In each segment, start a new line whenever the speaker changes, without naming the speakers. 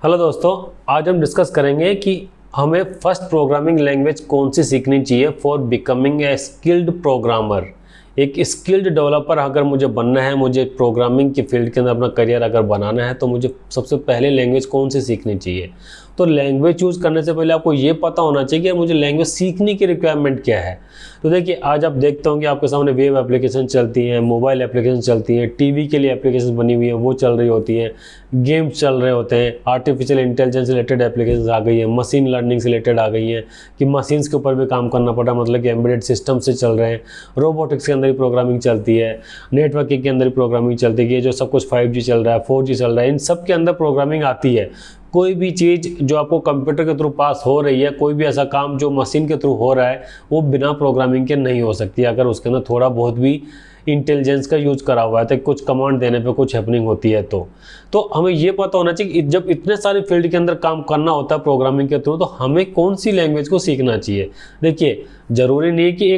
Hello दोस्तों, आज हम डिस्कस करेंगे कि हमें फर्स्ट प्रोग्रामिंग लैंग्वेज कौन सी सीखनी चाहिए for becoming a skilled programmer. एक स्किल्ड डेवलपर अगर मुझे बनना है, मुझे प्रोग्रामिंग की फील्ड के अंदर अपना करियर अगर बनाना है तो मुझे सबसे पहले लैंग्वेज कौन सी सीखनी चाहिए। तो लैंग्वेज चूज़ करने से पहले आपको ये पता होना चाहिए कि मुझे लैंग्वेज सीखने की रिक्वायरमेंट क्या है। तो देखिए, आज आप देखते होंगे आपके सामने वेब एप्लीकेशन चलती हैं, मोबाइल एप्लीकेशन चलती हैं, टीवी के लिए एप्लीकेशन बनी हुई है वो चल रही होती हैं, गेम्स चल रहे होते हैं, आर्टिफिशियल इंटेलिजेंस रिलेटेड एप्लीकेशन आ गई है, मशीन लर्निंग से रिलेटेड आ गई हैं कि मशीन्स के ऊपर भी काम करना पड़ रहा है, मतलब कि एम्बेडेड सिस्टम से चल रहे हैं, रोबोटिक्स के अंदर ही प्रोग्रामिंग चलती है, नेटवर्किंग के अंदर ही प्रोग्रामिंग चलती है, ये जो सब कुछ 5G चल रहा है, 4G चल रहा है, इन सब के अंदर प्रोग्रामिंग आती है। कोई भी चीज़ जो आपको कंप्यूटर के थ्रू पास हो रही है, कोई भी ऐसा काम जो मशीन के थ्रू हो रहा है, वो बिना प्रोग्रामिंग के नहीं हो सकती अगर उसके अंदर थोड़ा बहुत भी इंटेलिजेंस का यूज़ करा हुआ है, तो कुछ कमांड देने पे कुछ हैपनिंग होती है। तो हमें ये पता होना चाहिए कि जब इतने सारे फील्ड के अंदर काम करना होता है प्रोग्रामिंग के थ्रू, तो हमें कौन सी लैंग्वेज को सीखना चाहिए। देखिए, ज़रूरी नहीं है कि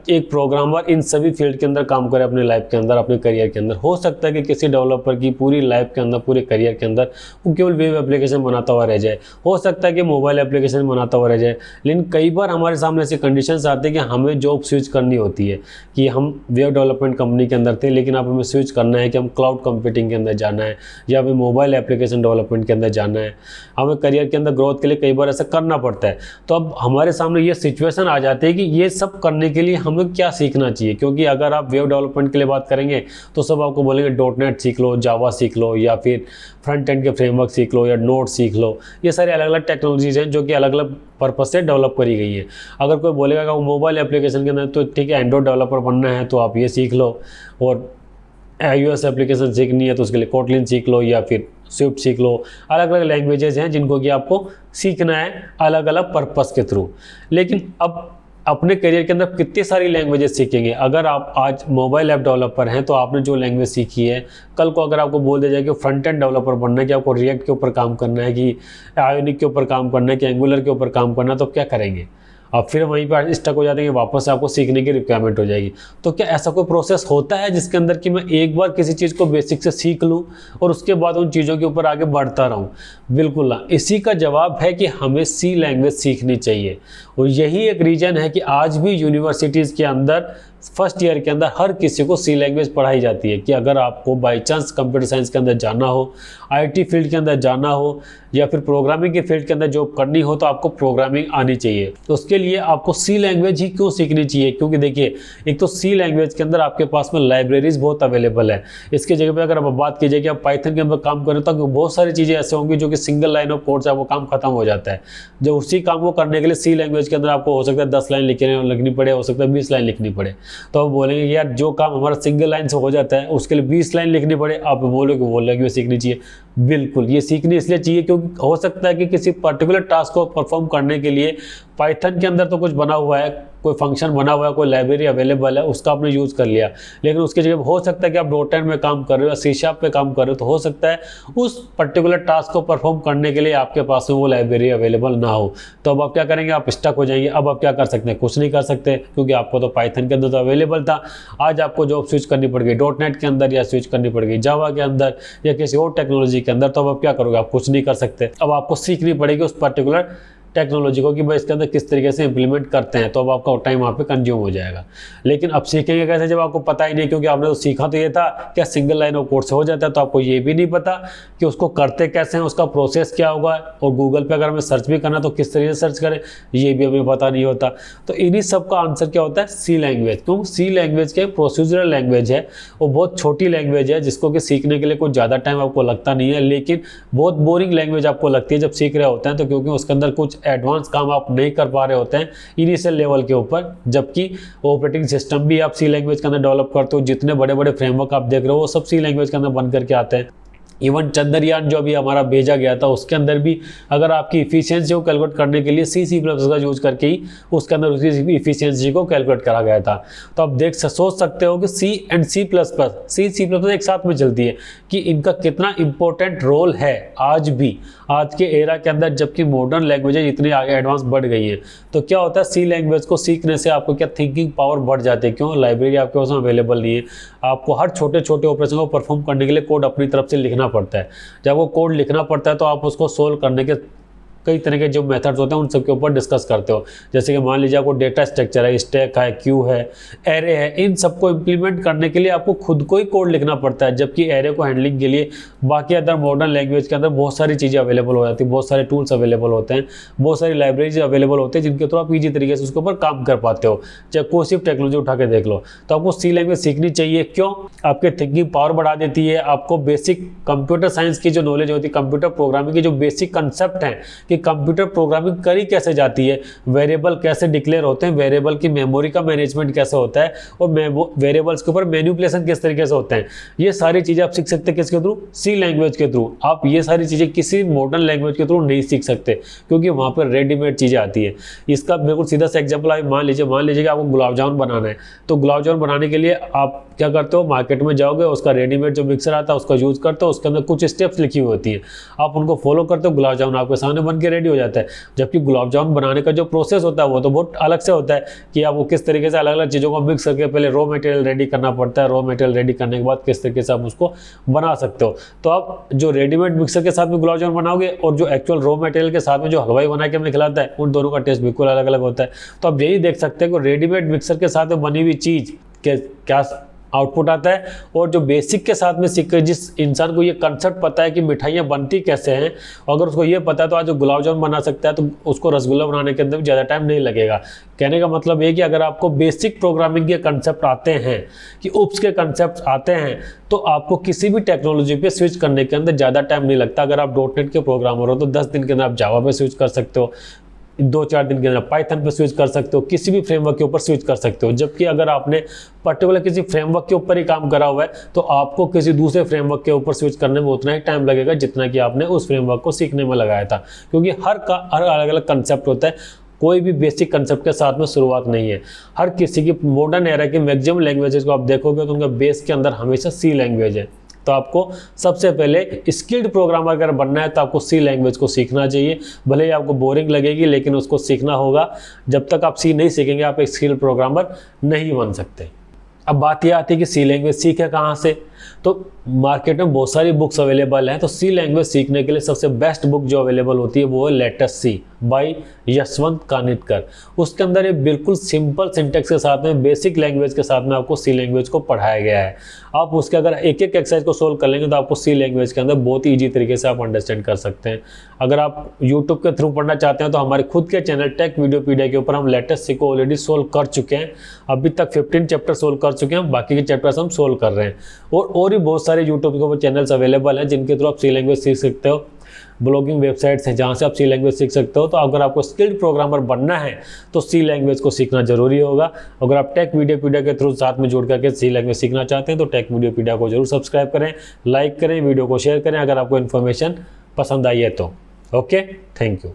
एक प्रोग्रामर इन सभी फील्ड के अंदर काम करे अपने लाइफ के अंदर, अपने करियर के अंदर। हो सकता है कि किसी डेवलपर की पूरी लाइफ के अंदर, पूरे करियर के अंदर वो केवल वेब एप्लीकेशन बनाता हुआ रह जाए, हो सकता है कि मोबाइल एप्लीकेशन बनाता हुआ रह जाए। लेकिन कई बार हमारे सामने ऐसी कंडीशंस आती है कि हमें जॉब स्विच करनी होती है कि हम वेब डेवलपमेंट कंपनी के अंदर थे, लेकिन अब हमें स्विच करना है कि हम क्लाउड कंप्यूटिंग के अंदर जाना है या हमें मोबाइल एप्लीकेशन डेवलपमेंट के अंदर जाना है। हमें करियर के अंदर ग्रोथ के लिए कई बार ऐसा करना पड़ता है। तो अब हमारे सामने ये सिचुएशन आ जाती है कि ये सब करने के लिए हमें क्या सीखना चाहिए। क्योंकि अगर आप वेब डेवलपमेंट के लिए बात करेंगे तो सब आपको बोलेंगे .NET सीख लो, जावा सीख लो, या फिर फ्रंट एंड के फ्रेमवर्क सीख लो, या नोड सीख लो। ये सारे अलग अलग टेक्नोलॉजीज हैं जो कि अलग अलग पर्पस से डेवलप करी गई है। अगर कोई बोलेगा कि वो मोबाइल एप्लीकेशन के अंदर तो ठीक है, एंड्रॉइड डेवलपर बनना है तो आप ये सीख लो, और iOS एप्लीकेशन सीखनी है तो उसके लिए कोटलिन सीख लो या फिर स्विफ्ट सीख लो। अलग अलग लैंग्वेजेस हैं जिनको कि आपको सीखना है अलग अलग पर्पस के थ्रू। लेकिन अब अपने करियर के अंदर कितनी सारी लैंग्वेजेस सीखेंगे। अगर आप आज मोबाइल ऐप डेवलपर हैं तो आपने जो लैंग्वेज सीखी है, कल को अगर आपको बोल दिया जाए कि फ्रंट एंड डेवलपर बनना है, कि आपको रिएक्ट के ऊपर काम करना है, कि आयोनिक के ऊपर काम करना है, कि एंगुलर के ऊपर काम करना है, तो क्या करेंगे आप? फिर वहीं पर स्टक हो जाते हैं, वापस से आपको सीखने की रिक्वायरमेंट हो जाएगी। तो क्या ऐसा कोई प्रोसेस होता है जिसके अंदर कि मैं एक बार किसी चीज़ को बेसिक से सीख लूँ और उसके बाद उन चीज़ों के ऊपर आगे बढ़ता रहूँ? बिल्कुल ना। इसी का जवाब है कि हमें सी लैंग्वेज सीखनी चाहिए। और यही एक रीज़न है कि आज भी यूनिवर्सिटीज़ के अंदर फर्स्ट ईयर के अंदर हर किसी को सी लैंग्वेज पढ़ाई जाती है कि अगर आपको बाई चांस कंप्यूटर साइंस के अंदर जाना हो, IT फील्ड के अंदर जाना हो, या फिर प्रोग्रामिंग के फील्ड के अंदर जॉब करनी हो, तो आपको प्रोग्रामिंग आनी चाहिए। तो उसके लिए आपको सी लैंग्वेज ही क्यों सीखनी चाहिए? क्योंकि देखिए, एक तो सी लैंग्वेज के अंदर आपके पास में लाइब्रेरीज बहुत अवेलेबल है। इसके जगह पे अगर आप बात कीजिए कि आप पाइथन के अंदर काम करें तो बहुत सारी चीज़ें ऐसे होंगी जो कि सिंगल लाइन ऑफ कोड से आपको काम खत्म हो जाता है। जो उसी काम को करने के लिए सी लैंग्वेज के अंदर आपको हो सकता है 10 लाइन लिखनी पड़े, हो सकता है 20 लाइन लिखनी पड़े। तो आप बोलेंगे कि यार जो काम हमारा सिंगल लाइन से हो जाता है उसके लिए 20 लाइन लिखनी पड़े, आप बोलोगे वो लैंग्वेज सीखनी चाहिए। बिल्कुल, ये सीखनी इसलिए चाहिए क्योंकि हो सकता है कि किसी पर्टिकुलर टास्क को परफॉर्म करने के लिए पाइथन के अंदर तो कुछ बना हुआ है, कोई फंक्शन बना हुआ है, कोई लाइब्रेरी अवेलेबल है, उसका आपने यूज़ कर लिया। लेकिन उसकी जगह हो सकता है कि आप .NET में काम कर रहे हो या C# पे काम कर रहे हो, तो हो सकता है उस पर्टिकुलर टास्क को परफॉर्म करने के लिए आपके पास में वो लाइब्रेरी अवेलेबल ना हो। तो अब आप क्या करेंगे? आप स्टक हो जाएंगे। अब आप क्या कर सकते हैं? कुछ नहीं कर सकते, क्योंकि आपको तो पाइथन के अंदर तो अवेलेबल था। आज आपको जॉब स्विच करनी पड़ गई .NET के अंदर, या स्विच करनी पड़ गई जावा के अंदर, या किसी और टेक्नोलॉजी के अंदर। तो अब आप क्या करोगे? आप कुछ नहीं कर सकते। अब आपको सीखनी पड़ेगी उस पर्टिकुलर टेक्नोलॉजी को कि भाई इसके अंदर किस तरीके से इंप्लीमेंट करते हैं। तो अब आपका टाइम वहाँ पे कंज्यूम हो जाएगा। लेकिन अब सीखेंगे कैसे जब आपको पता ही नहीं? क्योंकि आपने तो सीखा तो ये था क्या सिंगल लाइन ऑफ कोड से हो जाता है, तो आपको ये भी नहीं पता कि उसको करते कैसे हैं, उसका प्रोसेस क्या होगा, और गूगल पे अगर हमें सर्च भी करना तो किस तरीके से सर्च करें, ये भी हमें पता नहीं होता। तो इन्हीं सब का आंसर क्या होता है? सी लैंग्वेज। क्योंकि सी लैंग्वेज के प्रोसीजरल लैंग्वेज है, वो बहुत छोटी लैंग्वेज है जिसको कि सीखने के लिए कुछ ज़्यादा टाइम आपको लगता नहीं है, लेकिन बहुत बोरिंग लैंग्वेज आपको लगती है जब सीख रहे होते हैं। तो क्योंकि उसके अंदर कुछ एडवांस काम आप नहीं कर पा रहे होते हैं इनिशियल लेवल के ऊपर, जबकि ऑपरेटिंग सिस्टम भी आप सी लैंग्वेज के अंदर डेवलप करते हो। जितने बड़े बड़े फ्रेमवर्क आप देख रहे हो वो सब सी लैंग्वेज के अंदर बन करके आते हैं। इवन चंद्रयान जो अभी हमारा भेजा गया था उसके अंदर भी अगर आपकी इफिशियंसी को कैलकुलेट करने के लिए C++ का यूज़ करके ही उसके अंदर उसकी इफिशियंसी को कैलकुलेट करा गया था। तो आप सोच सकते हो कि C एंड C++ एक साथ में चलती है कि इनका कितना इंपॉर्टेंट रोल है आज भी, आज के एरा के अंदर, जबकि मॉडर्न लैंग्वेजेज इतनी आगे एडवांस बढ़ गई हैं। तो क्या होता है, सी लैंग्वेज को सीखने से आपको क्या थिंकिंग पावर बढ़ जाती है। क्यों? लाइब्रेरी आपके पास अवेलेबल नहीं है, आपको हर छोटे छोटे ऑपरेशन को परफॉर्म करने के लिए कोड अपनी तरफ से लिखना लिखना पड़ता है। जब आपको कोड लिखना पड़ता है तो आप उसको सोल्व करने के कई तरह के जो मेथड्स होते हैं उन सब के ऊपर डिस्कस करते हो। जैसे कि मान लीजिए आपको डेटा स्ट्रक्चर है, स्टैक है, क्यू है, एरे है, इन सबको इम्प्लीमेंट करने के लिए आपको खुद को ही कोड लिखना पड़ता है। जबकि एरे को हैंडलिंग के लिए बाकी अदर मॉडर्न लैंग्वेज के अंदर बहुत सारी चीज़ें अवेलेबल हो जाती है, बहुत सारे टूल्स अवेलेबल होते हैं, बहुत सारी लाइब्रेरीज अवेलेबल होते हैं जिनके थ्रू आप ईजी तरीके से उसके ऊपर काम कर पाते हो। चाहे कोई सिर्फ टेक्नोलॉजी उठा के देख लो, तो आपको सी लैंग्वेज सीखनी चाहिए। क्यों? आपके थिंकिंग पावर बढ़ा देती है, आपको बेसिक कंप्यूटर साइंस की जो नॉलेज होती है, कंप्यूटर प्रोग्रामिंग की जो बेसिक कंसेप्ट हैं कि कंप्यूटर प्रोग्रामिंग करी कैसे जाती है, वेरिएबल कैसे डिक्लेयर होते हैं, वेरिएबल की मेमोरी का मैनेजमेंट कैसे होता है और वेरिएबल्स के ऊपर मैनिपुलेशन किस तरीके से होते हैं, ये सारी चीजें आप सीख सकते हैं किसके थ्रू? सी लैंग्वेज के थ्रू। आप ये सारी चीजें किसी मॉडर्न लैंग्वेज के थ्रू नहीं सीख सकते क्योंकि वहां पर रेडीमेड चीजें आती है। इसका बिल्कुल सीधा सा एग्जाम्पल आप मान लीजिए कि आपको गुलाब जामुन बनाना है, तो गुलाब जामुन बनाने के लिए आप क्या करते हो? मार्केट में जाओगे, उसका रेडीमेड जो मिक्सर आता है उसका यूज करते हो, उसके अंदर कुछ स्टेप्स लिखी हुई होती है, आप उनको फॉलो करते हो, गुलाब जामुन आपके सामने बन के रेडी हो जाता है। जबकि गुलाब जामुन बनाने का जो प्रोसेस होता है वो तो बहुत अलग से होता है कि आप वो किस तरीके से अलग अलग चीज़ों को मिक्स करके पहले रॉ मटेरियल रेडी करना पड़ता है, रॉ मटेरियल रेडी करने के बाद किस तरीके से आप उसको बना सकते हो। तो आप जो रेडीमेड मिक्सर के साथ में गुलाब जामुन बनाओगे और जो एक्चुअल रॉ मटेरियल के साथ में जो हलवाई बना के हमें खिलाता है, उन दोनों का टेस्ट बिल्कुल अलग अलग होता है। तो आप यही देख सकते हैं कि रेडीमेड मिक्सर के साथ में बनी हुई चीज़ क्या आउटपुट आता है और जो बेसिक के साथ में सीख, जिस इंसान को ये कंसेप्ट पता है कि मिठाइयाँ बनती कैसे हैं, अगर उसको ये पता है तो आज जो गुलाब जामुन बना सकता है तो उसको रसगुल्ला बनाने के अंदर भी ज़्यादा टाइम नहीं लगेगा। कहने का मतलब ये कि अगर आपको बेसिक प्रोग्रामिंग के कंसेप्ट आते हैं, कि उप्स के कंसेप्ट आते हैं, तो आपको किसी भी टेक्नोलॉजी पे स्विच करने के अंदर ज़्यादा टाइम नहीं लगता। अगर आप .NET के प्रोग्रामर हो तो 10 दिन के अंदर आप जावा पे स्विच कर सकते हो, 2-4 दिन के अंदर पाइथन पे स्विच कर सकते हो, किसी भी फ्रेमवर्क के ऊपर स्विच कर सकते हो। जबकि अगर आपने पर्टिकुलर किसी फ्रेमवर्क के ऊपर ही काम करा हुआ है तो आपको किसी दूसरे फ्रेमवर्क के ऊपर स्विच करने में उतना ही टाइम लगेगा जितना कि आपने उस फ्रेमवर्क को सीखने में लगाया था, क्योंकि हर अलग अलग कंसेप्ट होता है। कोई भी बेसिक कंसेप्ट के साथ में शुरुआत नहीं है। हर किसी की मॉडर्न एरा की मैक्सिमम लैंग्वेजेस को आप देखोगे तो उनका बेस के अंदर हमेशा सी लैंग्वेज है। तो आपको सबसे पहले स्किल्ड प्रोग्रामर अगर बनना है तो आपको सी लैंग्वेज को सीखना चाहिए। भले ही आपको बोरिंग लगेगी लेकिन उसको सीखना होगा। जब तक आप सी नहीं सीखेंगे आप एक स्किल्ड प्रोग्रामर नहीं बन सकते। अब बात यह आती है कि सी लैंग्वेज सीखे कहाँ से? तो मार्केट में बहुत सारी बुक्स अवेलेबल हैं। तो सी लैंग्वेज सीखने के लिए सबसे बेस्ट बुक जो अवेलेबल होती है वो है लेटेस्ट सी बाय यशवंत कानिटकर। उसके अंदर ये बिल्कुल सिंपल सिंटेक्स के साथ में, बेसिक लैंग्वेज के साथ में आपको सी लैंग्वेज को पढ़ाया गया है। आप उसके अगर एक एक एक्सरसाइज को सोल्व कर लेंगे तो आपको सी लैंग्वेज के अंदर बहुत ही ईजी तरीके से आप अंडरस्टैंड कर सकते हैं। अगर आप यूट्यूब के थ्रू पढ़ना चाहते हैं तो हमारे खुद के चैनल टेक वीडियोपीडिया के ऊपर हम लेटेस्ट सी को ऑलरेडी सोल्व कर चुके हैं। अभी तक 15 चैप्टर सोल्व कर चुके हैं, बाकी के चैप्टर्स हम सोल्व कर रहे हैं। और भी बहुत सारे यूट्यूब के ऊपर चैनल्स अवेलेबल हैं जिनके थ्रू आप सी लैंग्वेज सीख सकते हो। ब्लॉगिंग वेबसाइट्स हैं जहाँ से आप सी लैंग्वेज सीख सकते हो। तो अगर आपको स्किल्ड प्रोग्रामर बनना है तो सी लैंग्वेज को सीखना जरूरी होगा। अगर आप टेक वीडियोपीडिया के थ्रू साथ में जुड़ करके सी लैंग्वेज सीखना चाहते हैं तो टेक वीडियोपीडिया को जरूर सब्सक्राइब करें, लाइक करें, वीडियो को शेयर करें अगर आपको इन्फॉर्मेशन पसंद आई है तो। Okay, thank you.